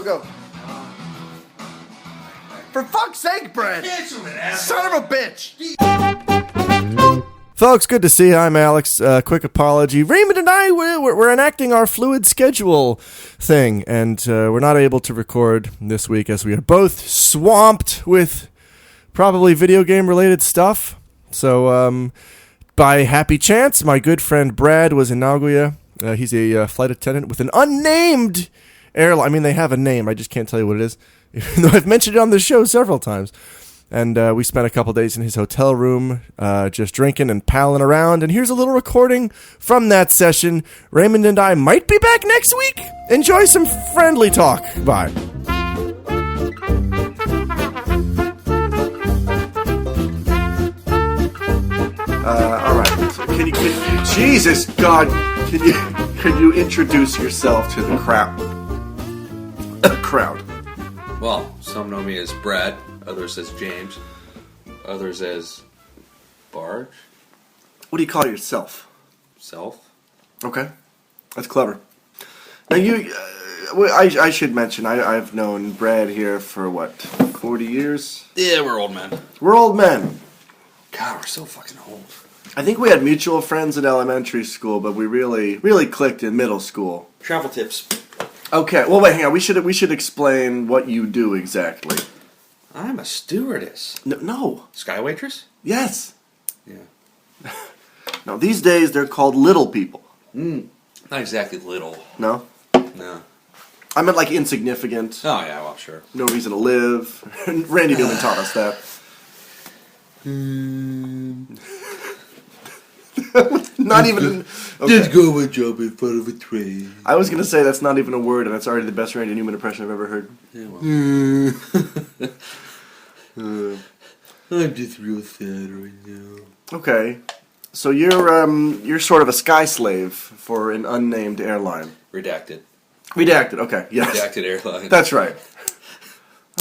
go. For fuck's sake, Brad! Son of a bitch! Folks, good to see you. I'm Alex. Quick apology. Raymond and I, we're enacting our fluid schedule thing, and we're not able to record this week as we are both swamped with probably video game-related stuff. So, by happy chance, my good friend Brad was in Nagoya. He's a flight attendant with an unnamed airline. I mean, they have a name. I just can't tell you what it is, even though I've mentioned it on the show several times. And we spent a couple days in his hotel room just drinking and palling around. And here's a little recording from that session. Raymond and I might be back next week. Enjoy some friendly talk. Bye. All right. So can you, Jesus God, can you introduce yourself to the crowd? Well, some know me as Brad. Others as James. Others as Barge. What do you call yourself? Self. Okay. That's clever. Now I should mention, I've known Brad here for, 40 years? Yeah, we're old men. We're old men. God, we're so fucking old. I think we had mutual friends in elementary school, but we really clicked in middle school. Travel tips. Okay, well, wait, hang on. We should explain what you do exactly. I'm a stewardess. No. Sky waitress? Yes. Yeah. Now, these days, they're called little people. Not exactly little. No? No. I meant like insignificant. Oh, yeah, well, sure. No reason to live. Randy Newman taught us that. Not even... Okay. Just go and jump in front of a train. I was going to say that's not even a word, and it's already the best Randy Newman impression I've ever heard. Yeah, well. I'm just real sad right now. Okay. So you're sort of a sky slave for an unnamed airline. Redacted. Redacted, okay. Yes. Redacted airline. That's right.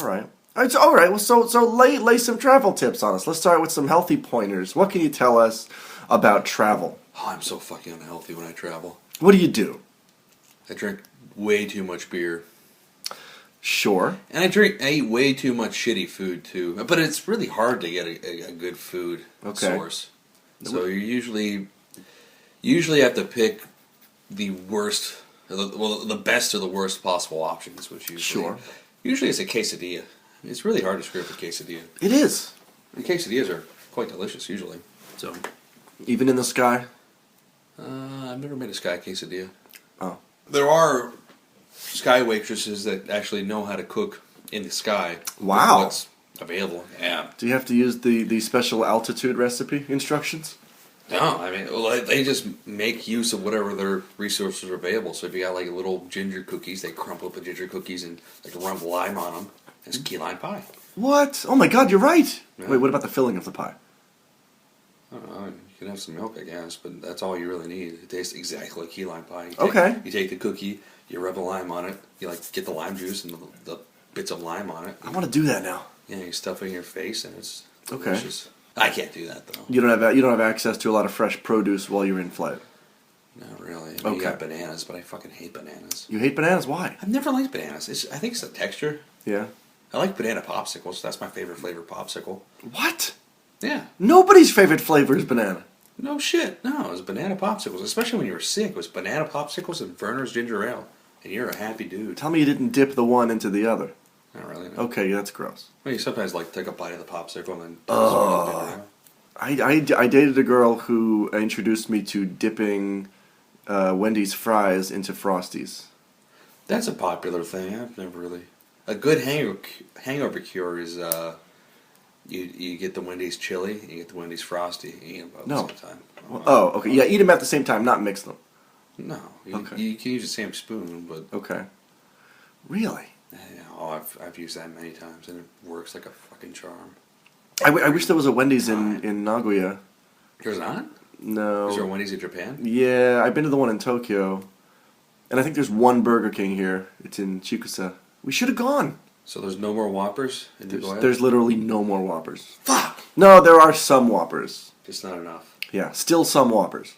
All right. It's all right. Well, so lay some travel tips on us. Let's start with some healthy pointers. What can you tell us about travel? Oh, I'm so fucking unhealthy when I travel. What do you do? I drink way too much beer. Sure. And I eat way too much shitty food too. But it's really hard to get a good food source. So you usually have to pick the worst, the best or the worst possible options, which usually it's a quesadilla. It's really hard to screw up a quesadilla. It is. The quesadillas are quite delicious usually. So even in the sky? I've never made a sky quesadilla. Oh. There are sky waitresses that actually know how to cook in the sky. Wow. What's available. Yeah. Do you have to use the special altitude recipe instructions? No, I mean, they just make use of whatever their resources are available. So if you got like little ginger cookies, they crumple up the ginger cookies and like rub lime on them. It's key lime pie. What? Oh my God, you're right. Yeah. Wait, what about the filling of the pie? I don't know. You can have some milk, I guess, but that's all you really need. It tastes exactly like key lime pie. You take the cookie, you rub a lime on it, you get the lime juice and the bits of lime on it. I want to do that now. Yeah, you stuff it in your face and it's okay. Delicious. I can't do that though. You don't have access to a lot of fresh produce while you're in flight. Not really. I mean, you got bananas, but I fucking hate bananas. You hate bananas? Why? I've never liked bananas. I think it's the texture. Yeah. I like banana popsicles. That's my favorite flavor popsicle. What? Yeah. Nobody's favorite flavor is banana. No shit. No, it was banana popsicles. Especially when you were sick. It was banana popsicles and Verner's ginger ale. And you're a happy dude. Tell me you didn't dip the one into the other. Not really. No. Okay, that's gross. Well, you sometimes take a bite of the popsicle and then ginger ale. I dated a girl who introduced me to dipping Wendy's fries into Frosties. That's a popular thing. I've never really... A good hangover cure is you get the Wendy's chili, you get the Wendy's Frosty, you eat them both at the same time. Oh, okay. Yeah, eat them at the same time, not mix them. No, you can use the same spoon, but... Okay. Really? Yeah, I've used that many times, and it works like a fucking charm. I wish there was a Wendy's in Nagoya. There's not? No. Is there a Wendy's in Japan? Yeah, I've been to the one in Tokyo. And I think there's one Burger King here. It's in Chikusa. We should have gone. So there's no more Whoppers in Nagoya? There's literally no more Whoppers. Fuck! No, there are some Whoppers. Just not enough. Yeah, still some Whoppers.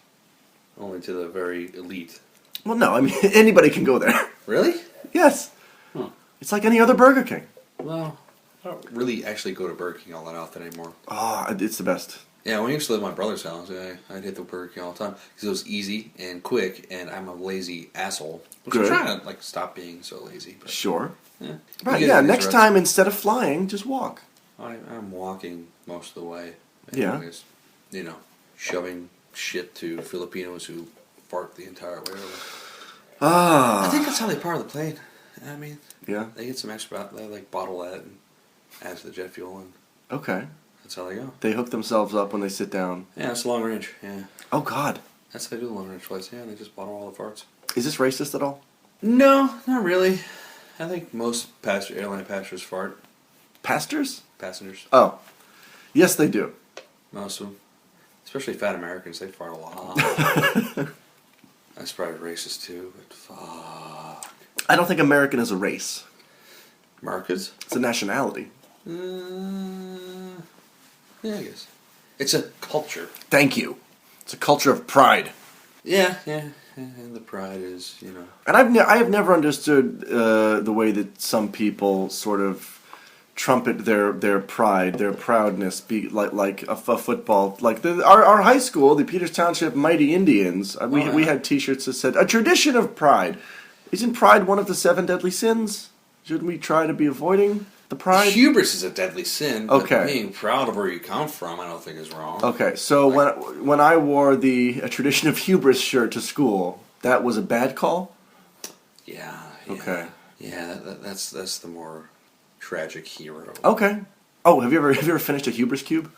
Only to the very elite. Well, no, I mean, anybody can go there. Really? Yes. Huh. It's like any other Burger King. Well, I don't really actually go to Burger King all that often anymore. It's the best. Yeah, when I used to live at my brother's house, I'd hit the Burger King all the time because it was easy and quick, and I'm a lazy asshole. Which I'm trying to stop being so lazy. But, sure. Yeah. Right. Yeah. Next time, instead of flying, just walk. I'm walking most of the way. Anyways. Yeah. Shoving shit to Filipinos who fart the entire way over. I think that's how they power the plane. I mean, yeah, they get some extra, they bottle that and add to the jet fuel, and okay, that's how they go. They hook themselves up when they sit down. Yeah, it's long range. Yeah. Oh God. That's how they do the long range flights. Yeah, they just bottle all the farts. Is this racist at all? No, not really. I think most airline passengers fart. Pastors? Passengers. Oh, yes, they do. Most of them, especially fat Americans, they fart a lot. That's probably racist too, but fuck. I don't think American is a race. Americans? It's a nationality. Yeah, I guess. It's a culture. Thank you. It's a culture of pride. Yeah. And the pride is, And I have never understood the way that some people sort of trumpet their pride, their proudness, be like a football, like our high school, the Peters Township Mighty Indians. We had T-shirts that said "A tradition of pride." Isn't pride one of the 7 deadly sins? Shouldn't we try to be avoiding the pride? Hubris is a deadly sin. Okay. But being proud of where you come from, I don't think is wrong. Okay, so when I wore a tradition of hubris shirt to school, that was a bad call. Yeah. Okay. Yeah, that's the more tragic hero. Okay. Oh, have you ever finished a hubris cube?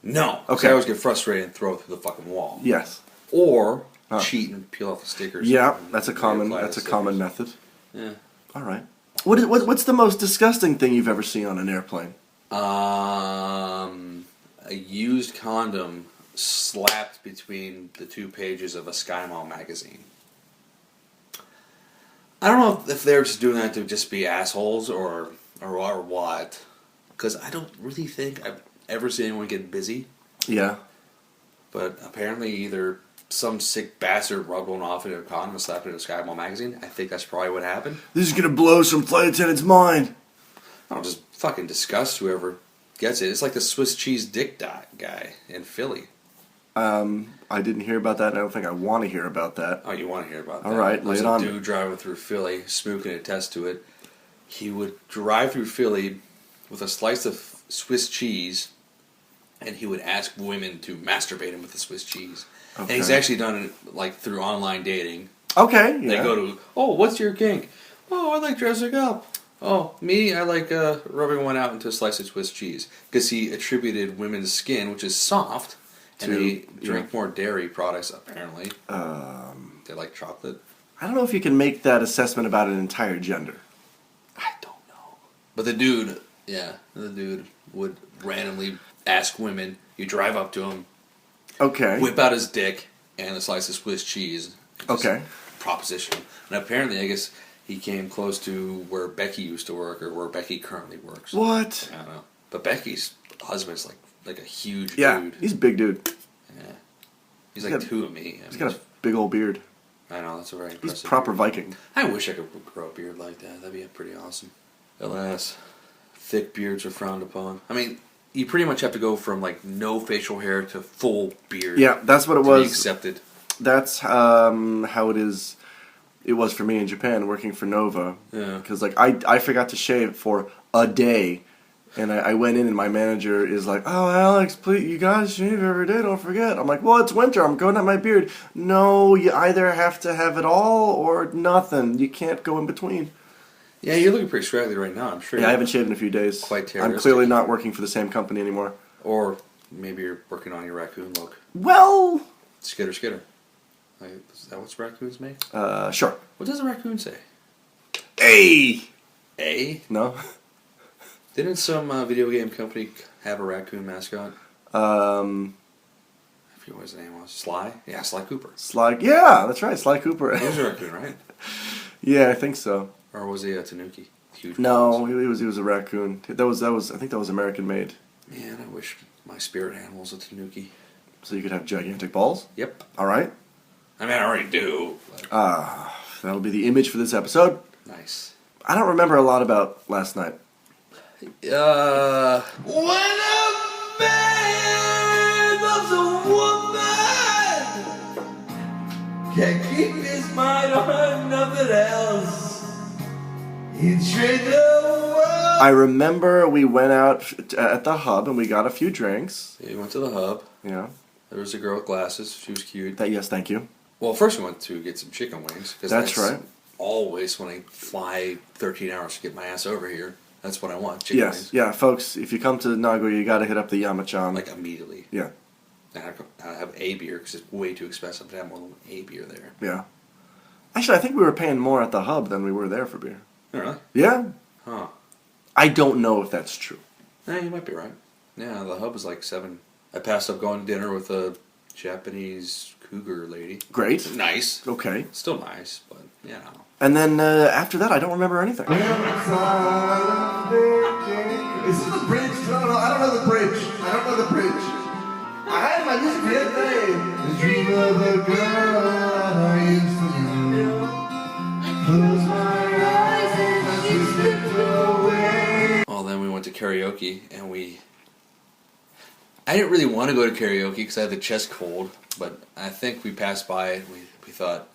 No. Okay. I always get frustrated and throw it through the fucking wall. Yes. Or cheat and peel off the stickers. Yeah, that's a common method. Yeah. All right. What's the most disgusting thing you've ever seen on an airplane? A used condom slapped between the 2 pages of a SkyMall magazine. I don't know if they're just doing that to just be assholes or what. Because I don't really think I've ever seen anyone get busy. Yeah. But apparently either some sick bastard rubbed one off into a condom and slapped it in a SkyMall magazine. I think that's probably what happened. This is going to blow some flight attendant's mind. I'll just fucking disgust whoever gets it. It's like the Swiss cheese dick guy in Philly. I didn't hear about that, and I don't think I want to hear about that. Oh, you want to hear about that? All right, lay it on. There's a dude driving through Philly, Smook can attest to it. He would drive through Philly with a slice of Swiss cheese, and he would ask women to masturbate him with the Swiss cheese. Okay. And he's actually done it through online dating. Okay, yeah. They go to, what's your kink? Oh, I like dressing up. Oh, me, I like rubbing one out into a slice of Swiss cheese. Because he attributed women's skin, which is soft, and they drink more dairy products, apparently. They like chocolate. I don't know if you can make that assessment about an entire gender. I don't know. But the dude would randomly ask women, you drive up to him, whip out his dick and a slice of Swiss cheese. Proposition. And apparently, I guess, he came close to where Becky used to work, or where Becky currently works. What? I don't know. But Becky's husband's like a huge dude. He's a big dude. Yeah. He's like 2 of me. He's got a big old beard. I know, that's a very impressive He's proper beard. Viking. I wish I could grow a beard like that. That'd be pretty awesome. Alas, thick beards are frowned upon. I mean, you pretty much have to go from no facial hair to full beard. Yeah, that's what it was. To be accepted. That's how it is. It was for me in Japan working for Nova. Yeah. Because I forgot to shave for a day, and I went in and my manager is like, "Oh, Alex, please, you gotta shave every day. Don't forget." I'm like, "Well, it's winter. I'm growing out my beard." No, you either have to have it all or nothing. You can't go in between. Yeah, you're looking pretty scraggly right now. I'm sure. Yeah, I haven't shaved in a few days. Quite terroristic. I'm clearly not working for the same company anymore. Or maybe you're working on your raccoon look. Well, skitter. Is that what raccoons make? Sure. What does a raccoon say? A. A? No. Didn't some video game company have a raccoon mascot? I forget what his name was. Sly? Yeah, Sly Cooper. Yeah, that's right. Sly Cooper. He was a raccoon, right? Yeah, I think so. Or was he a tanuki? Huge. No, he was a raccoon. That was I think that was American made. Man, I wish my spirit animal was a tanuki. So you could have gigantic balls? Yep. All right. I mean, I already do. That'll be the image for this episode. Nice. I don't remember a lot about last night. When a man loves a woman, can't keep his mind on nothing else. He trade the world. I remember we went out at the Hub and we got a few drinks. Yeah, we went to the Hub. Yeah. There was a girl with glasses. She was cute. Yes, thank you. Well, first we went to get some chicken wings. That's right. Always when I fly 13 hours to get my ass over here, that's what I want, chicken wings. Yeah, folks, if you come to Nagoya, you got to hit up the Yamachan. Like immediately. Yeah. I have a beer because it's way too expensive to have more than a beer there. Yeah. Actually, I think we were paying more at the Hub than we were there for beer. Really? Yeah. Huh. I don't know if that's true. Yeah, you might be right. Yeah, the Hub was like $7. I passed up going to dinner with a Japanese cougar lady. Great. Nice. Okay. Still nice, but, you know. And then after that, I don't remember anything. Is this the bridge? No, I don't know the bridge. I don't know the bridge. I had my music the other day. The dream of a girl that I used to know. Close my eyes and she slipped away. Well, then we went to karaoke, and I didn't really want to go to karaoke because I had the chest cold, but I think we passed by it, and we thought,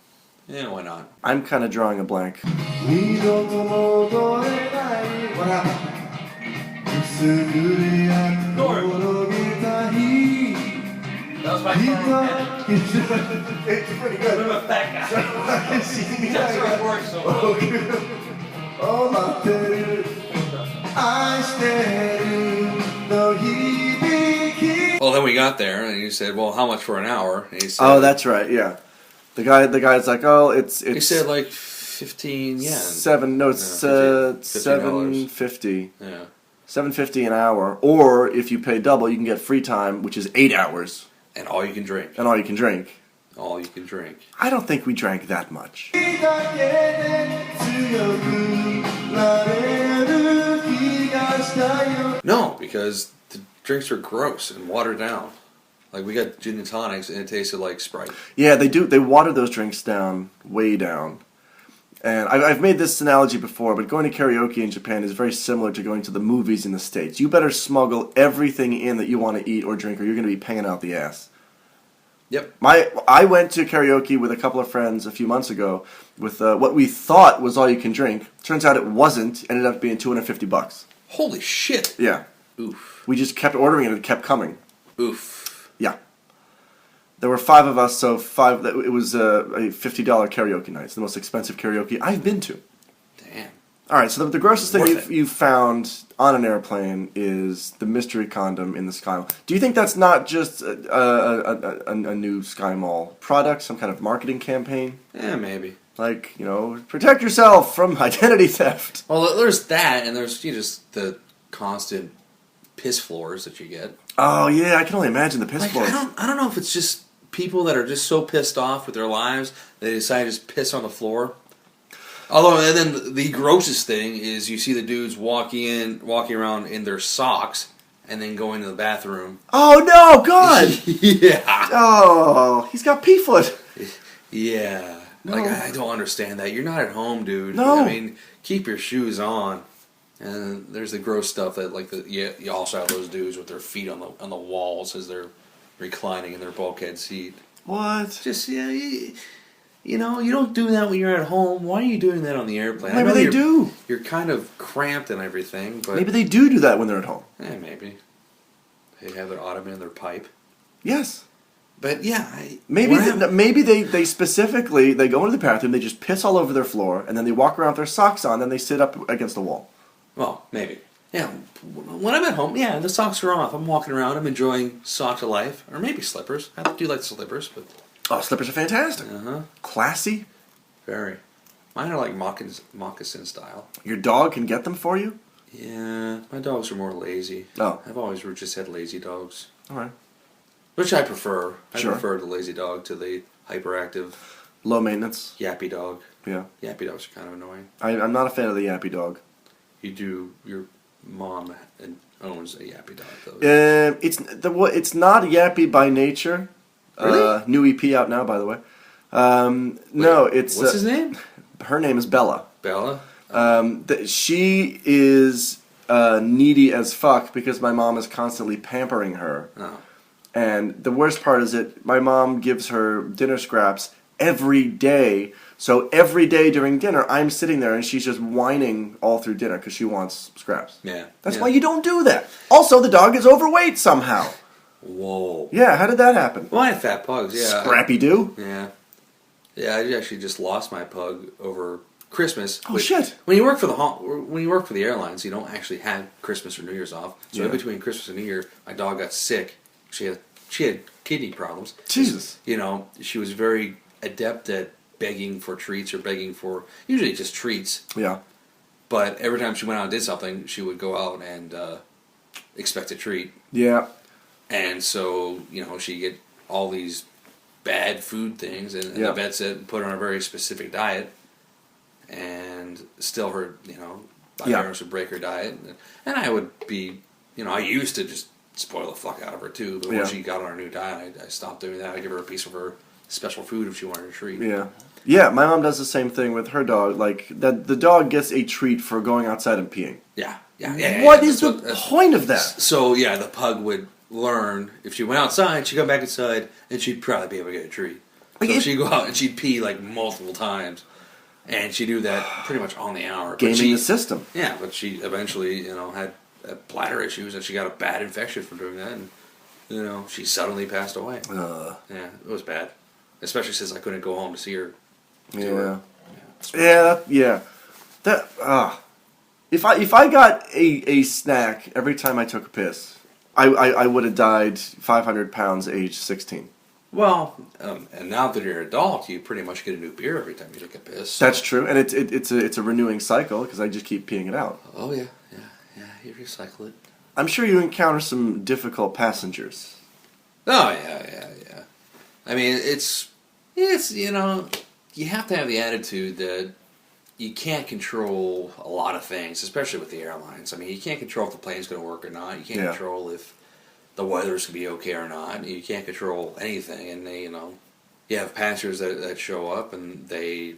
yeah, why not? I'm kind of drawing a blank. What happened? That was my It's pretty good. I'm a fat guy. That's where it works so well. Oh, my baby. I stand no he. Well, then we got there, and he said, well, how much for an hour? And he said, Oh, that's right. Yeah. The guy's like, oh, it's. He said like 15 yen. It's $15. $7.50. Yeah. $7.50 an hour, or if you pay double, you can get free time, which is 8 hours, And all you can drink. and all you can drink. All you can drink. I don't think we drank that much. No, because the drinks are gross and watered down. Like, we got gin and tonics, and it tasted like Sprite. Yeah, they do. They water those drinks down, way down. And I've made this analogy before, but going to karaoke in Japan is very similar to going to the movies in the States. You better smuggle everything in that you want to eat or drink, or you're going to be paying out the ass. Yep. I went to karaoke with a couple of friends a few months ago with what we thought was all you can drink. Turns out it wasn't. Ended up being $250. Holy shit. Yeah. Oof. We just kept ordering it and it kept coming. Oof. Yeah. There were 5 of us, so it was a $50 karaoke night. It's the most expensive karaoke I've been to. Damn. All right, so the grossest thing Worth it. you've found on an airplane is the mystery condom in the SkyMall. Do you think that's not just a new SkyMall product, some kind of marketing campaign? Yeah, maybe. Like, protect yourself from identity theft. Well, there's that, and there's just the constant piss floors that you get. Oh, yeah, I can only imagine the piss floors. I don't know if it's just people that are just so pissed off with their lives they decide to just piss on the floor. Although, and then the grossest thing is you see the dudes walking around in their socks and then go into the bathroom. Oh, no, God! Yeah. Oh, he's got pea foot. Yeah. No. Like, I don't understand that. You're not at home, dude. No. I mean, keep your shoes on. And there's the gross stuff that, like, you also have those dudes with their feet on the walls as they're reclining in their bulkhead seat. What? Just, you don't do that when you're at home. Why are you doing that on the airplane? Maybe they do. You're kind of cramped and everything, but... Maybe they do that when they're at home. maybe. They have their ottoman in their pipe. Yes. But, yeah. Maybe they specifically, they go into the bathroom, they just piss all over their floor, and then they walk around with their socks on, then they sit up against the wall. Well, maybe. Yeah, when I'm at home, the socks are off. I'm walking around, I'm enjoying socks of life. Or maybe slippers. I do like slippers, but... Oh, slippers are fantastic. Uh-huh. Classy. Very. Mine are like moccasin style. Your dog can get them for you? Yeah, my dogs are more lazy. Oh. I've always just had lazy dogs. All right. Which I prefer. Sure. I prefer the lazy dog to the hyperactive, Low maintenance. yappy dog. Yeah. Yappy dogs are kind of annoying. I'm not a fan of the yappy dog. Your mom owns a yappy dog, though. It's not yappy by nature. Really? New EP out now, by the way. No, it's... What's his name? Her name is Bella. Bella? She is needy as fuck because my mom is constantly pampering her. Oh. And the worst part is that my mom gives her dinner scraps every day. So every day during dinner, I'm sitting there and she's just whining all through dinner because she wants scraps. Yeah. That's why you don't do that. Also, the dog is overweight somehow. Whoa. Yeah, how did that happen? Well, I have fat pugs, yeah. Scrappy-Doo? Yeah. Yeah, I actually just lost my pug over Christmas. Oh, shit. When you work for the airlines, you don't actually have Christmas or New Year's off. So in between Christmas and New Year, my dog got sick. She had kidney problems. Jesus. You know, she was very adept at begging for treats or begging for usually just treats. Yeah. But every time she went out and did something, she would go out and expect a treat. Yeah. And so, you know, she'd get all these bad food things, and the vet said put her on a very specific diet, and still her, you know, my parents would break her diet, and I would be, you know, I used to just spoil the fuck out of her too, but when she got on her new diet, I stopped doing that. I'd give her a piece of her special food if she wanted a treat. Yeah. Yeah, my mom does the same thing with her dog. Like, that the dog gets a treat for going outside and peeing. Yeah. What is the point of that? So, yeah, the pug would learn if she went outside, she'd come back inside, and she'd probably be able to get a treat. So she'd go out and she'd pee like multiple times, and she'd do that pretty much on the hour. Gaming the system. Yeah, but she eventually, you know, had bladder issues, and she got a bad infection from doing that, and, you know, she suddenly passed away. Yeah, it was bad. Especially since I couldn't go home to see her. If I got a snack every time I took a piss, I would have died 500 pounds age 16. Well, and now that you're an adult, you pretty much get a new beer every time you take a piss. So. That's true, and it's a renewing cycle because I just keep peeing it out. Oh yeah, you recycle it. I'm sure you encounter some difficult passengers. Oh yeah. I mean, it's you know, you have to have the attitude that you can't control a lot of things, especially with the airlines. I mean, you can't control if the plane's going to work or not. You can't control if the weather's going to be okay or not. You can't control anything. And they, you know, you have passengers that show up and they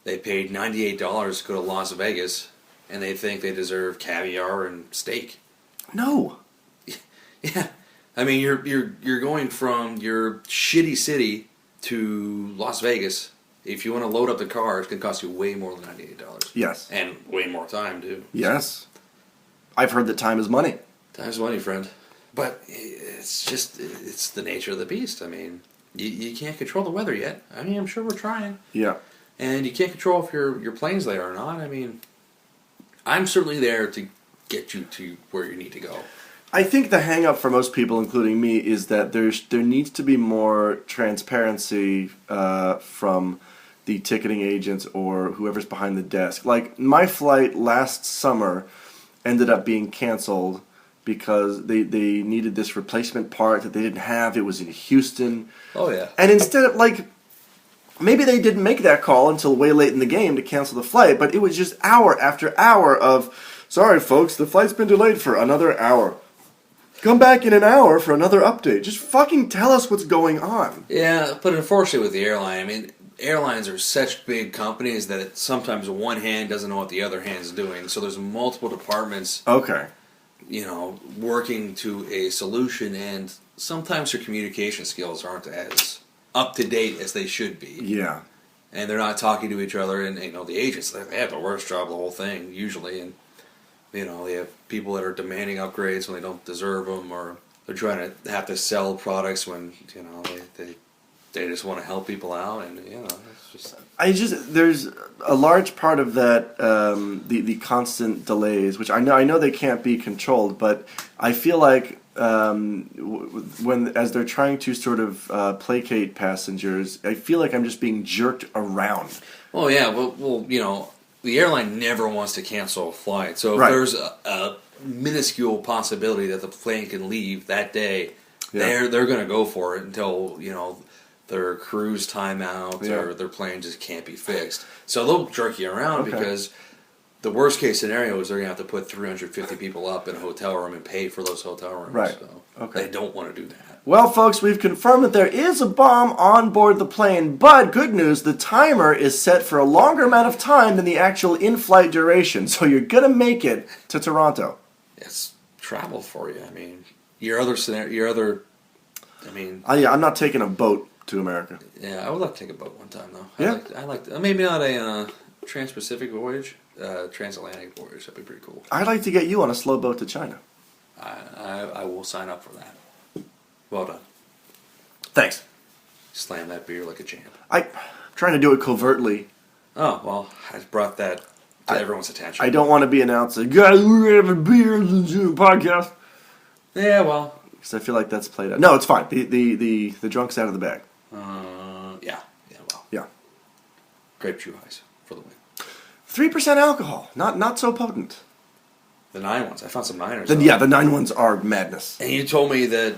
paid $98 to go to Las Vegas, and they think they deserve caviar and steak. No. Yeah. I mean, you're going from your shitty city to Las Vegas. If you want to load up the car, it's going to cost you way more than $98. Yes. And way more time, too. Yes. I've heard that time is money. Time's money, friend. But it's the nature of the beast. I mean, you can't control the weather yet. I mean, I'm sure we're trying. Yeah. And you can't control if your plane's there or not. I mean, I'm certainly there to get you to where you need to go. I think the hang-up for most people, including me, is that there needs to be more transparency from the ticketing agents or whoever's behind the desk. Like, my flight last summer ended up being canceled because they needed this replacement part that they didn't have. It was in Houston. Oh, yeah. And instead of, like, maybe they didn't make that call until way late in the game to cancel the flight, but it was just hour after hour of, sorry, folks, the flight's been delayed for another hour. Come back in an hour for another update. Just fucking tell us what's going on. Yeah, but unfortunately with the airline, I mean, airlines are such big companies that sometimes one hand doesn't know what the other hand's doing. So there's multiple departments, you know, working to a solution, and sometimes their communication skills aren't as up to date as they should be. Yeah. And they're not talking to each other, and, you know, the agents, they have the worst job of the whole thing, usually, and you know, they have people that are demanding upgrades when they don't deserve them, or they're trying to have to sell products when, you know, they just want to help people out, and, you know, it's just... There's a large part of that, the constant delays, which I know they can't be controlled, but I feel like as they're trying to sort of placate passengers, I feel like I'm just being jerked around. Oh, yeah, well, you know, the airline never wants to cancel a flight. So if there's a minuscule possibility that the plane can leave that day, they're going to go for it until, you know, their crew's timeout or their plane just can't be fixed. So they'll jerk you around because the worst case scenario is they're going to have to put 350 people up in a hotel room and pay for those hotel rooms. Right. So Okay. they don't want to do that. Well, folks, we've confirmed that there is a bomb on board the plane, but good news, the timer is set for a longer amount of time than the actual in-flight duration, so you're going to make it to Toronto. It's travel for you. I mean, I mean... I'm not taking a boat to America. Yeah, I would like to take a boat one time, though. Yeah? I like maybe not a trans-Pacific voyage, transatlantic voyage. That'd be pretty cool. I'd like to get you on a slow boat to China. I will sign up for that. Well done. Thanks. Slam that beer like a champ. I'm trying to do it covertly. Oh, well, I brought that to everyone's attention. I don't want to be announcing, guys, we're going to have a beer and do a podcast. Yeah, well. Because I feel like that's played out. No, it's fine. The drunk's out of the bag. Yeah, well. Yeah. Grape chew ice for the win. 3% alcohol. Not so potent. The 9 ones. I found some 9ers. The 9 ones are madness. And you told me that...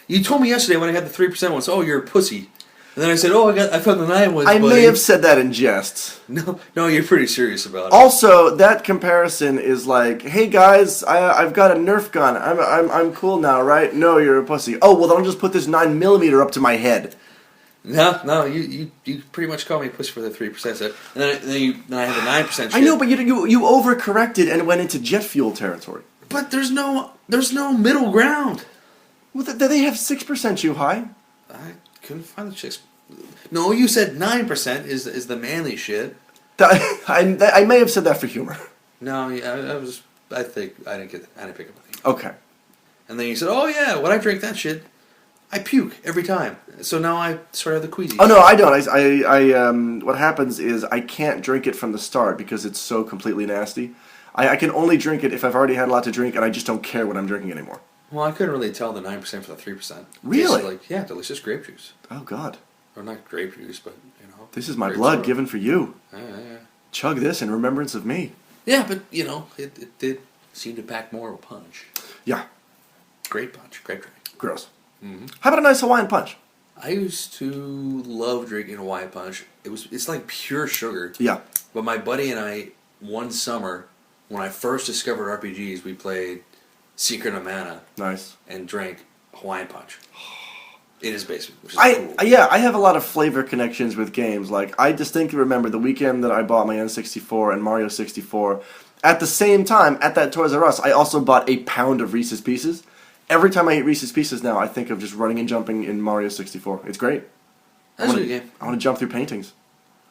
you told me yesterday when I had the 3% ones, oh, you're a pussy. And then I said, I found the 9 ones. I may have said that in jest. No, you're pretty serious about it. Also, that comparison is like, hey guys, I've got a Nerf gun. I'm cool now, right? No, you're a pussy. Oh, well, then I'll just put this 9mm up to my head. No, you pretty much called me a pussy for the 3%. So, and then I had the 9% shit. I know, but you overcorrected and went into jet fuel territory. But there's no middle ground. Well, they have 6% chew high. I couldn't find the chicks. No, you said 9% is the manly shit. I may have said that for humor. No, I think I didn't pick up on it. Okay. And then you said, oh yeah, when I drink that shit, I puke every time. So now I sort of have the queasy. Oh no, I don't. I what happens is I can't drink it from the start because it's so completely nasty. I can only drink it if I've already had a lot to drink and I just don't care what I'm drinking anymore. Well, I couldn't really tell the 9% from the 3%. Really? Yeah, delicious grape juice. Oh God. Or not grape juice, but This is my blood given for you. Yeah. Chug this in remembrance of me. Yeah, but it did seem to pack more of a punch. Yeah. Great punch, great drink. Gross. Mm-hmm. How about a nice Hawaiian punch? I used to love drinking Hawaiian punch. It's like pure sugar. Yeah. But my buddy and I, one summer, when I first discovered RPGs, we played Secret of Mana. Nice. And drank Hawaiian punch. It is basic, which is cool. I have a lot of flavor connections with games. Like, I distinctly remember the weekend that I bought my N64 and Mario 64. At the same time, at that Toys R Us, I also bought a pound of Reese's Pieces. Every time I eat Reese's Pieces now, I think of just running and jumping in Mario 64. It's great. That's a good game. I want to jump through paintings.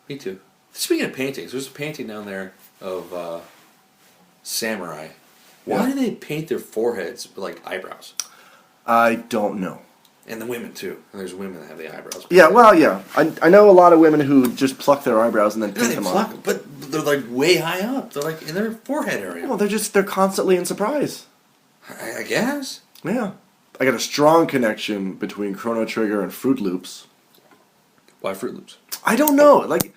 Me too. Speaking of paintings, there's a painting down there of samurai. Why do they paint their foreheads with, like, eyebrows? I don't know. And the women, too. And there's women that have the eyebrows. Yeah, well, yeah. I know a lot of women who just pluck their eyebrows and then paint them on. But they're, like, way high up. They're, like, in their forehead area. Well, they're constantly in surprise. I guess. Yeah. I got a strong connection between Chrono Trigger and Fruit Loops. Why Fruit Loops? I don't know. Like,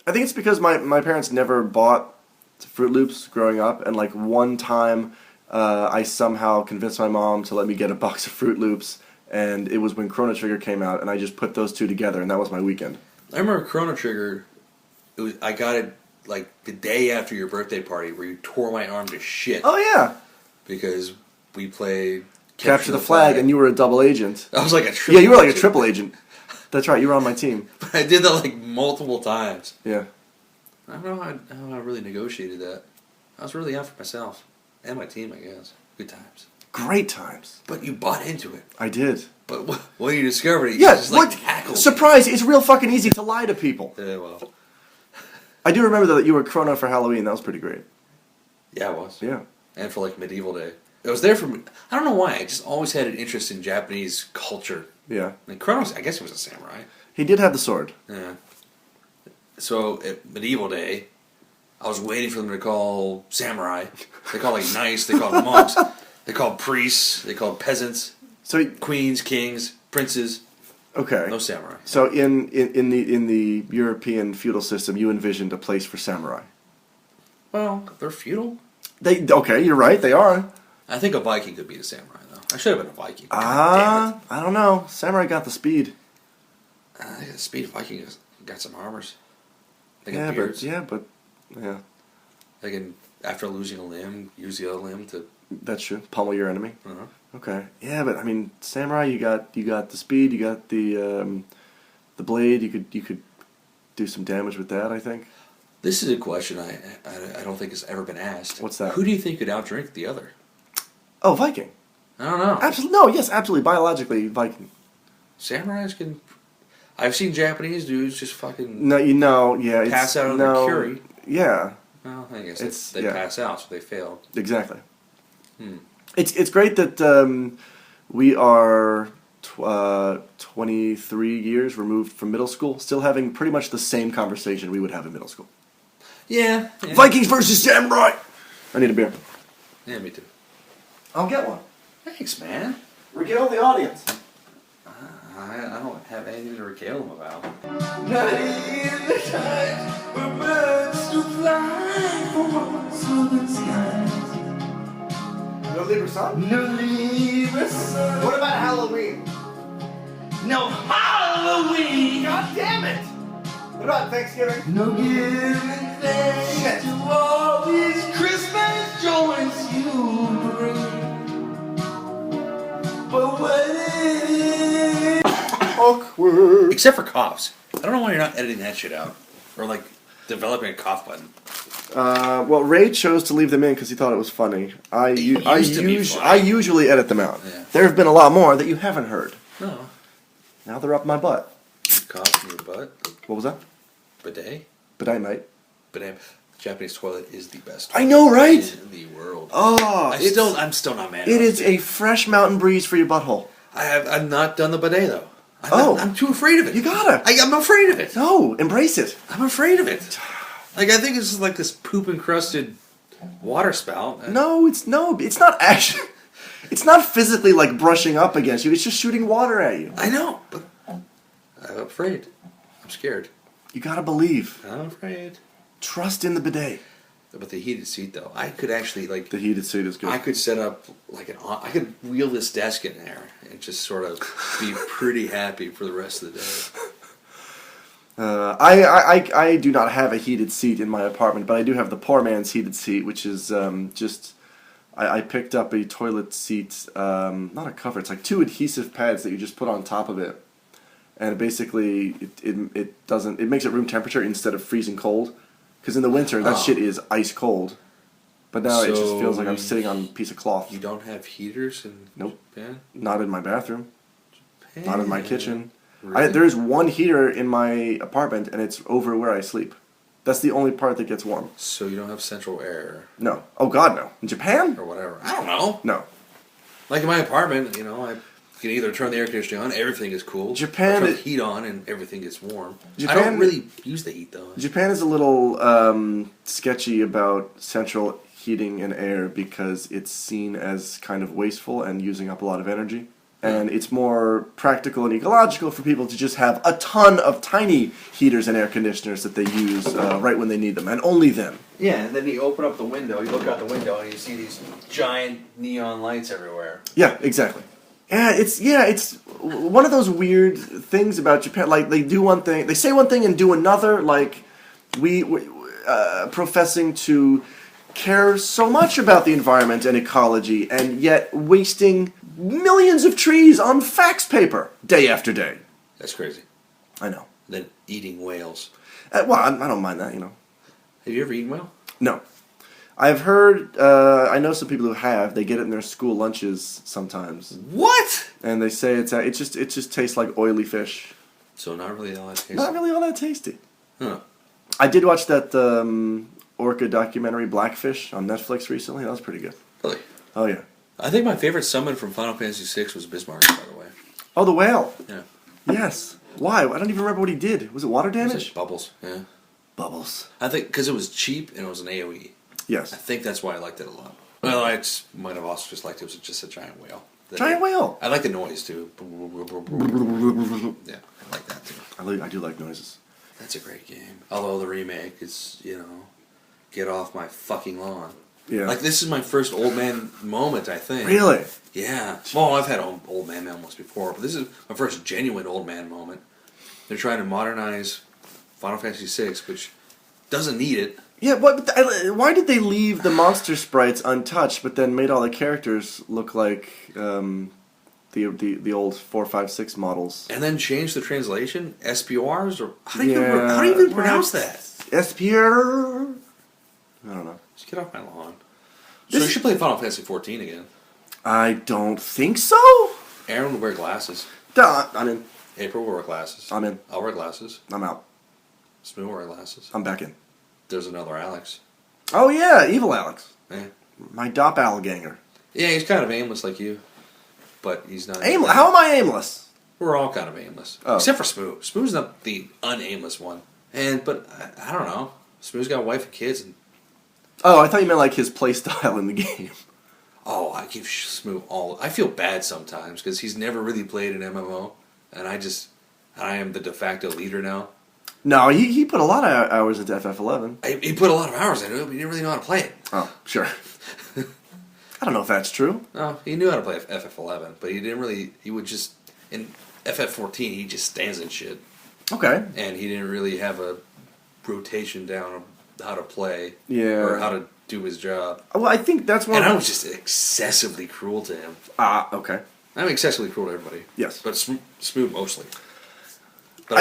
I think it's because my parents never bought Fruit Loops growing up, and like one time I somehow convinced my mom to let me get a box of Fruit Loops, and it was when Chrono Trigger came out, and I just put those two together, and that was my weekend. I remember Chrono Trigger. I got it like the day after your birthday party, where you tore my arm to shit. Oh yeah, because we played Capture the Flag, and you were a double agent. I was like a triple. Yeah, you were like a triple agent. That's right, you were on my team. But I did that like multiple times. Yeah. I don't know how I really negotiated that. I was really out for myself. And my team, I guess. Good times. Great times. But you bought into it. I did. But when you discovered it, you just tackled surprise, it's real fucking easy to lie to people. Yeah, well. I do remember that you were Chrono for Halloween. That was pretty great. Yeah, it was. Yeah. And for like Medieval Day. It was there for me. I don't know why. I just always had an interest in Japanese culture. Yeah. And Chronos, I guess he was a samurai. He did have the sword. Yeah. So at Medieval Day, I was waiting for them to call samurai. They call like knights. They call monks. They call priests. They call peasants. So queens, kings, princes. Okay. No samurai. So in the European feudal system, you envisioned a place for samurai. Well, they're feudal. Okay, you're right. They are. I think a Viking could be a samurai, though. I should have been a Viking. I don't know. Samurai got the speed. The speed of Viking got some armors. They got Yeah, beards. but yeah. I can, after losing a limb, use the other limb to... That's true. Pummel your enemy. Uh-huh. Okay. Yeah, but I mean, samurai, you got the speed, you got the blade. You could do some damage with that, I think. This is a question I don't think has ever been asked. What's that? Who do you think could outdrink the other? Oh, Viking. I don't know. Absolutely. No, yes, absolutely. Biologically, Viking. Samurais can... I've seen Japanese dudes just fucking... No, yeah. Pass out on their curry. Yeah. Well, I guess they pass out, so they fail. Exactly. It's great that we are 23 years removed from middle school, still having pretty much the same conversation we would have in middle school. Yeah. Vikings versus samurai! I need a beer. Yeah, me too. I'll get one. Thanks, man. Regale the audience. I don't have anything to regale them about. Not in the times where birds to fly for southern skies. No Libra Sun? No Libra sun. What about Halloween? No Halloween. God damn it! What about Thanksgiving? No giving thanks to all these Christmas joys you bring. But what it is Awkward. Except for coughs. I don't know why you're not editing that shit out. Or, like, developing a cough button. Well, Ray chose to leave them in because he thought it was funny. I usually edit them out. Yeah. There have been a lot more that you haven't heard. No. Now they're up my butt. Cough in your butt. What was that? Bidet. Bidet, mate. Bidet. Japanese toilet is the best. I know, right? In the world. Oh, I'm still not mad. It is a fresh mountain breeze for your butthole. I've not done the bidet though. I'm too afraid of it. You gotta. I'm afraid of it. No, embrace it. I'm afraid of it. Like, I think it's like this poop encrusted water spout. No, it's not actually. It's not physically like brushing up against you. It's just shooting water at you. I know, but I'm afraid. I'm scared. You gotta believe. I'm afraid. Trust in the bidet. But the heated seat, though, I could actually The heated seat is good. I could set up I could wheel this desk in there and just sort of be pretty happy for the rest of the day. I do not have a heated seat in my apartment, but I do have the poor man's heated seat, which is just... I picked up a toilet seat, not a cover, it's like 2 adhesive pads that you just put on top of it. And basically, it makes it room temperature instead of freezing cold. Because in the winter, that shit is ice cold. But now it just feels like I'm sitting on a piece of cloth. You don't have heaters in Japan? Not in my bathroom. Japan. Not in my kitchen. Really? There's one heater in my apartment, and it's over where I sleep. That's the only part that gets warm. So you don't have central air? No. Oh, God, no. In Japan? Or whatever. I don't know. No. Like in my apartment, I can either turn the air conditioning on, everything is cool. Japan or turn the heat on, and everything gets warm. Japan, I don't really use the heat, though. Japan is a little sketchy about central heating and air because it's seen as kind of wasteful and using up a lot of energy. And it's more practical and ecological for people to just have a ton of tiny heaters and air conditioners that they use right when they need them, and only then. Yeah, and then you open up the window, you look out the window, and you see these giant neon lights everywhere. Yeah, exactly. It's one of those weird things about Japan. Like, they do one thing, they say one thing and do another. Like, we professing to care so much about the environment and ecology, and yet wasting millions of trees on fax paper day after day. That's crazy. I know. Then eating whales. Well, I don't mind that, Have you ever eaten whale? No. I've heard, I know some people who have, they get it in their school lunches sometimes. What? And they say it just tastes like oily fish. So not really all that tasty. Not really all that tasty. Huh. I did watch that orca documentary, Blackfish, on Netflix recently. That was pretty good. Really? Oh, yeah. I think my favorite summon from Final Fantasy VI was Bismarck, by the way. Oh, the whale. Yeah. Yes. Why? I don't even remember what he did. Was it water damage? Bubbles, yeah. Bubbles. I think because it was cheap and it was an AoE. Yes. I think that's why I liked it a lot. Well, I might have also just liked it was just a giant whale. Giant whale? I like the noise, too. Yeah, I like that, too. I do like noises. That's a great game. Although the remake is, get off my fucking lawn. Yeah. Like, this is my first old man moment, I think. Really? Yeah. Well, I've had old man moments before, but this is my first genuine old man moment. They're trying to modernize Final Fantasy VI, which doesn't need it. Yeah, why did they leave the monster sprites untouched, but then made all the characters look like the old 4, 5, 6 models? And then change the translation? SPRs? Or how do you even pronounce that? SPR? I don't know. Just get off my lawn. So you should play Final Fantasy 14 again. I don't think so. Aaron will wear glasses. I'm in. April will wear glasses. I'm in. I'll wear glasses. I'm out. Smooth will wear glasses. I'm back in. There's another Alex. Oh yeah, evil Alex. Yeah. My doppelganger. Yeah, he's kind of aimless like you. But he's not... Aimless? How am I aimless? We're all kind of aimless. Oh. Except for Smooth. Smooth's not the unaimless one. But I don't know. Smooth's got a wife and kids. And oh, I thought you meant like his play style in the game. oh, I give Smooth all... I feel bad sometimes because he's never really played an MMO. And I am the de facto leader now. No, he put a lot of hours into FF11. He put a lot of hours into it, but he didn't really know how to play it. Oh, sure. I don't know if that's true. No, he knew how to play FF11, but he didn't really... He would just... In FF14, he just stands in shit. Okay. And he didn't really have a rotation down on how to play. Yeah. Or how to do his job. Well, I think that's one. And I was just excessively cruel to him. Okay. I'm excessively cruel to everybody. Yes. But Smooth mostly. But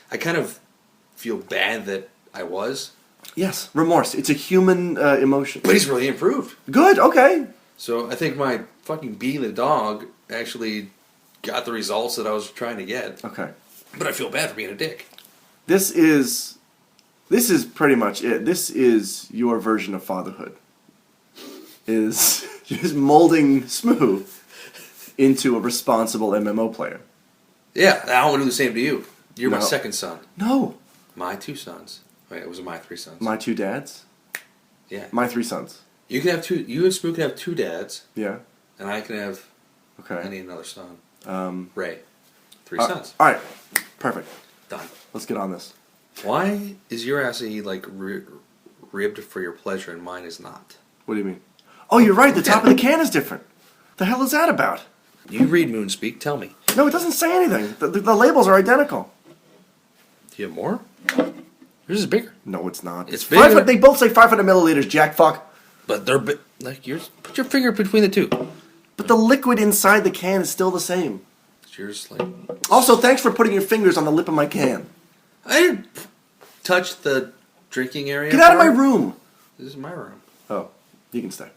I kind of feel bad that I was. Yes, remorse. It's a human emotion. But he's really improved. Good, okay. So I think my fucking being the dog actually got the results that I was trying to get. Okay. But I feel bad for being a dick. This is pretty much it. This is your version of fatherhood. Is just molding Smooth into a responsible MMO player. Yeah, I want to do the same to you. You're my No. second son. No. My 2 sons. Wait, it was my 3 sons. My 2 dads? Yeah. My 3 sons. You can have 2. You and Smooth can have 2 dads. Yeah. And I can have. Okay. I need another son. Ray. 3 Uh, sons. All right. Perfect. Done. Let's get on this. Why is your ass like ribbed for your pleasure and mine is not? What do you mean? Oh, you're right. The top of the can is different. The hell is that about? You read Moonspeak. Tell me. No, it doesn't say anything. The labels are identical. Do you have more? Yours is bigger. No, it's not. It's bigger. They both say 500 milliliters, Jack fuck. But they're like yours. Put your finger between the two. But the liquid inside the can is still the same. It's yours like. Also, thanks for putting your fingers on the lip of my can. I didn't touch the drinking area. Get out of my room. This is my room. Oh, you can stay.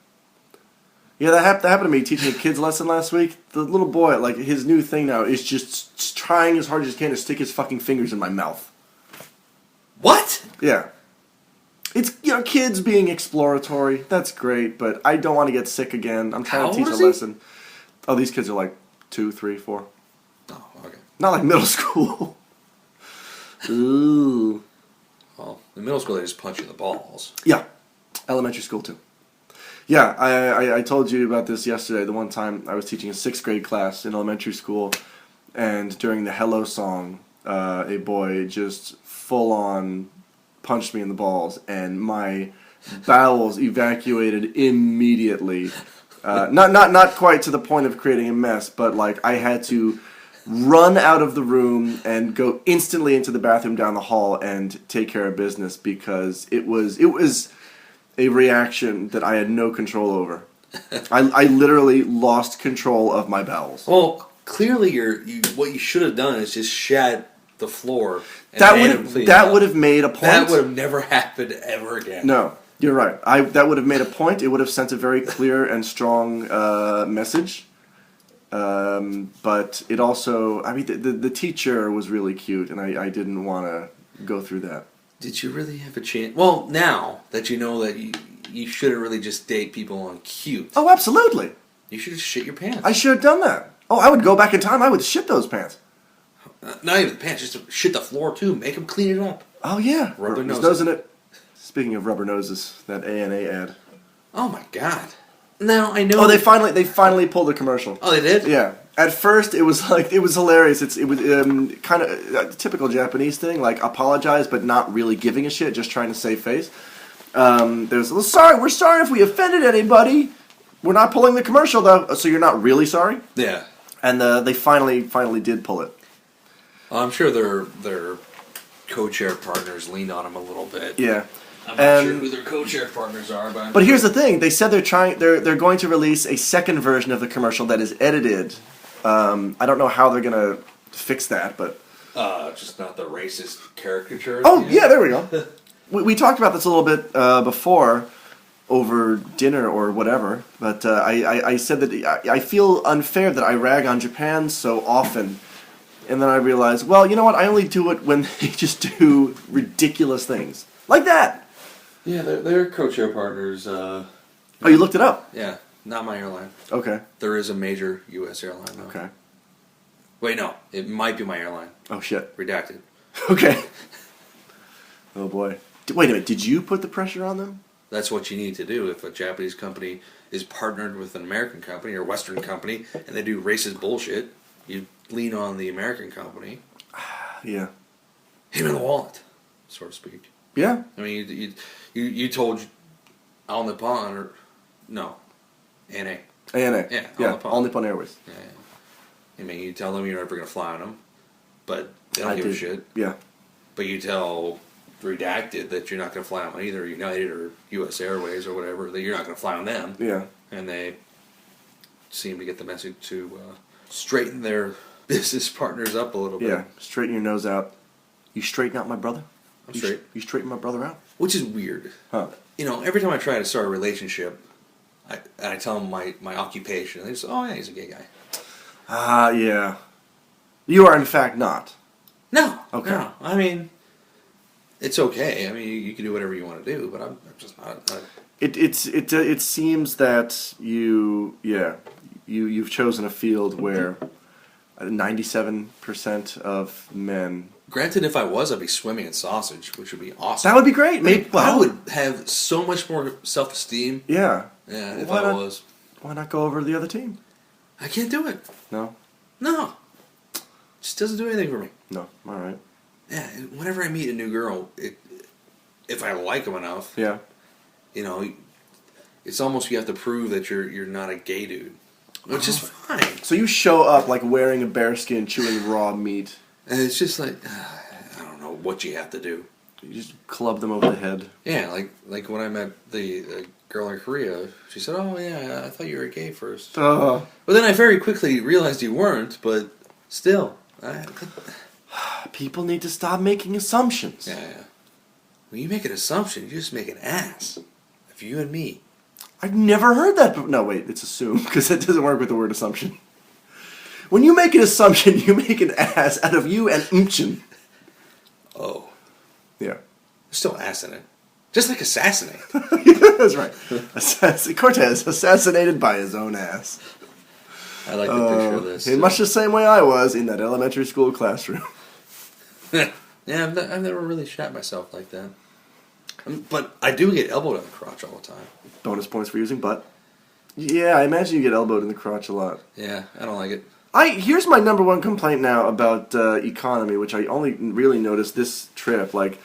Yeah, that happened to me teaching a kids lesson last week. The little boy, like his new thing now is just trying as hard as he can to stick his fucking fingers in my mouth. What? Yeah. It's, kids being exploratory. That's great, but I don't want to get sick again. I'm trying to teach a lesson. Oh, these kids are like 2, 3, 4. Oh, okay. Not like middle school. Ooh. Well, in middle school they just punch you in the balls. Yeah. Elementary school too. Yeah, I told you about this yesterday. The one time I was teaching a 6th grade class in elementary school, and during the Hello song, a boy just full on punched me in the balls, and my bowels evacuated immediately. Not quite to the point of creating a mess, but like I had to run out of the room and go instantly into the bathroom down the hall and take care of business because it was a reaction that I had no control over. I literally lost control of my bowels. Well, clearly what you should have done is just shat the floor. And That would have made a point. That would have never happened ever again. No, you're right. That would have made a point. It would have sent a very clear and strong message. But it also, the teacher was really cute, and I didn't want to go through that. Did you really have a chance? Well, now that you know that you shouldn't really just date people on cute. Oh, absolutely. You should just shit your pants. I should have done that. Oh, I would go back in time. I would shit those pants. Not even the pants, just to shit the floor too. Make them clean it up. Oh yeah, Rub their nose in it. Speaking of rubber noses, that A&A ad. Oh my god. Now I know. Oh, they finally pulled the commercial. Oh, they did? Yeah. At first, it was hilarious. It was kind of a typical Japanese thing, like apologize but not really giving a shit, just trying to save face. There's we're sorry if we offended anybody. We're not pulling the commercial though, so you're not really sorry. Yeah. And they finally did pull it. I'm sure their co-chair partners leaned on him a little bit. Yeah. I'm not sure who their co-chair partners are, but here's the thing: they said they're going to release a second version of the commercial that is edited. I don't know how they're gonna fix that, but just not the racist caricature. Oh yeah, there we go. we talked about this a little bit before over dinner or whatever, but I said that I feel unfair that I rag on Japan so often. And then I realized, well, you know what? I only do it when they just do ridiculous things. Like that! Yeah, they're co-chair partners. Oh, you looked it up? Yeah, not my airline. Okay. There is a major U.S. airline, though. Okay. Wait, no. It might be my airline. Oh, shit. Redacted. Okay. Oh, boy. Wait a minute. Did you put the pressure on them? That's what you need to do if a Japanese company is partnered with an American company or Western company and they do racist bullshit. You lean on the American company. Yeah. Hit him in the wallet, so to speak. Yeah. I mean, you told All Nippon or no, ANA. ANA. Yeah. Yeah. All Nippon Airways. Yeah. I mean, you tell them you're never going to fly on them, but they don't give a shit. Yeah. But you tell Redacted that you're not going to fly on either United or U.S. Airways or whatever, that you're not going to fly on them. Yeah. And they seem to get the message to straighten their business partners up a little bit. Yeah. Straighten your nose out. You straighten out my brother? I'm straight. You straighten my brother out? Which is weird. Huh. You know, every time I try to start a relationship, I tell them my occupation. And they say, oh, yeah, he's a gay guy. Yeah. You are, in fact, not. No. Okay. No. I mean, it's okay. I mean, you can do whatever you want to do, but I'm just not. It seems that you've chosen a field where 97% of men. Granted, if I was, I'd be swimming in sausage, which would be awesome. That would be great. Maybe I would have so much more self-esteem. Yeah. Yeah, if I was. Why not go over to the other team? I can't do it. No. No. Just doesn't do anything for me. No. All right. Yeah. Whenever I meet a new girl, if I like them enough. Yeah. You know, it's almost you have to prove that you're not a gay dude, which is fine. So you show up like wearing a bearskin, chewing raw meat. And it's just like, I don't know what you have to do. You just club them over the head. Yeah, like when I met the girl in Korea, she said, oh yeah, I thought you were gay first. But then I very quickly realized you weren't, but still. People need to stop making assumptions. Yeah. When you make an assumption, you just make an ass of you and me. I've never heard that. No, wait, it's assume, because it doesn't work with the word assumption. When you make an assumption, you make an ass out of you and Umchin. Oh. Yeah. There's still ass in it. Just like assassinate. That's right. Cortez, assassinated by his own ass. I like the picture of this. In much the same way I was in that elementary school classroom. Yeah, I've never really shat myself like that. But I do get elbowed in the crotch all the time. Bonus points for using butt. Yeah, I imagine you get elbowed in the crotch a lot. Yeah, I don't like it. Here's my number one complaint now about economy, which I only really noticed this trip. Like,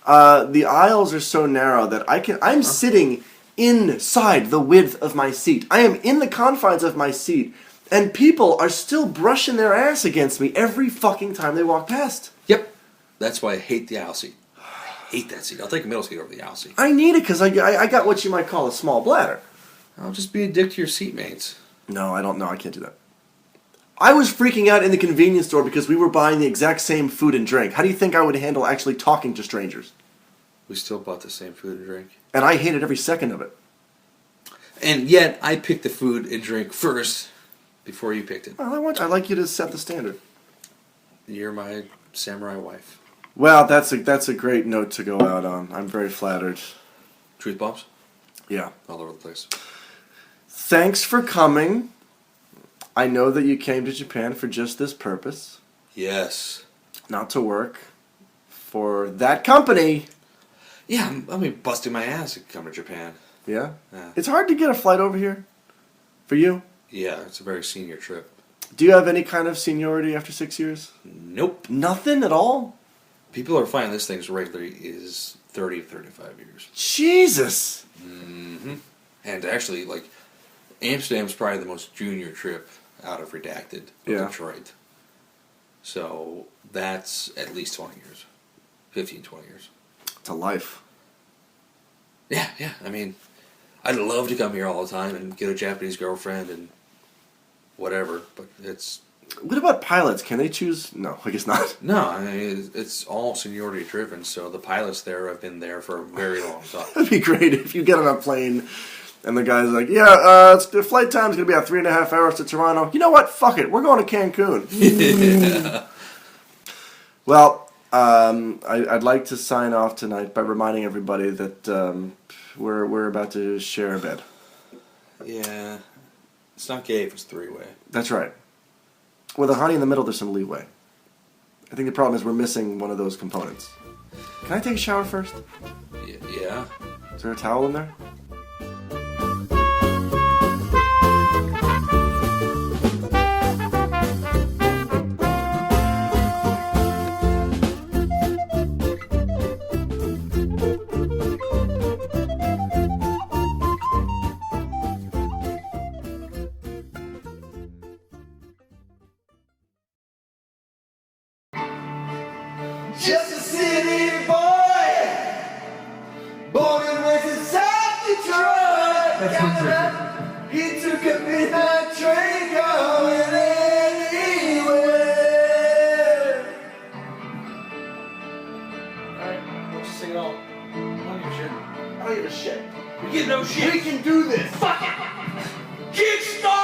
the aisles are so narrow that I'm sitting inside the width of my seat. I am in the confines of my seat, and people are still brushing their ass against me every fucking time they walk past. Yep. That's why I hate the aisle seat. I hate that seat. I'll take a middle seat over the aisle seat. I need it because I got what you might call a small bladder. I'll just be a dick to your seatmates. No, I don't know. I can't do that. I was freaking out in the convenience store because we were buying the exact same food and drink. How do you think I would handle actually talking to strangers? We still bought the same food and drink. And I hated every second of it. And yet, I picked the food and drink first before you picked it. Well, I like you to set the standard. You're my samurai wife. Well, that's a great note to go out on. I'm very flattered. Truth bombs? Yeah. All over the place. Thanks for coming. I know that you came to Japan for just this purpose. Yes. Not to work for that company. Yeah, I mean, busting my ass to come to Japan. Yeah? Yeah. It's hard to get a flight over here. For you? Yeah, it's a very senior trip. Do you have any kind of seniority after 6 years? Nope. Nothing at all? People are finding this thing's regularly is 30 to 35 years. Jesus! Mm-hmm. And actually, like, Amsterdam's probably the most junior trip out of Redacted of Detroit. So that's at least 20 years. 15, 20 years. It's a life. Yeah. I mean, I'd love to come here all the time and get a Japanese girlfriend and whatever, but it's... What about pilots? Can they choose? No, I guess not. No, I mean, it's all seniority driven, so the pilots there have been there for a very long time. That'd be great if you get on a plane and the guy's like, yeah, the flight time's going to be about 3.5 hours to Toronto. You know what? Fuck it. We're going to Cancun. Yeah. Well, I'd like to sign off tonight by reminding everybody that we're about to share a bed. Yeah. It's not gay if it's three-way. That's right. With a honey in the middle, there's some leeway. I think the problem is we're missing one of those components. Can I take a shower first? Yeah. Is there a towel in there? Just a city boy, born and raised in South Detroit. He took a midnight train going anywhere. Alright, we'll just sing it all. I don't give a shit. I don't give a shit. We get no shit. We can do this. Fuck it! Kickstart!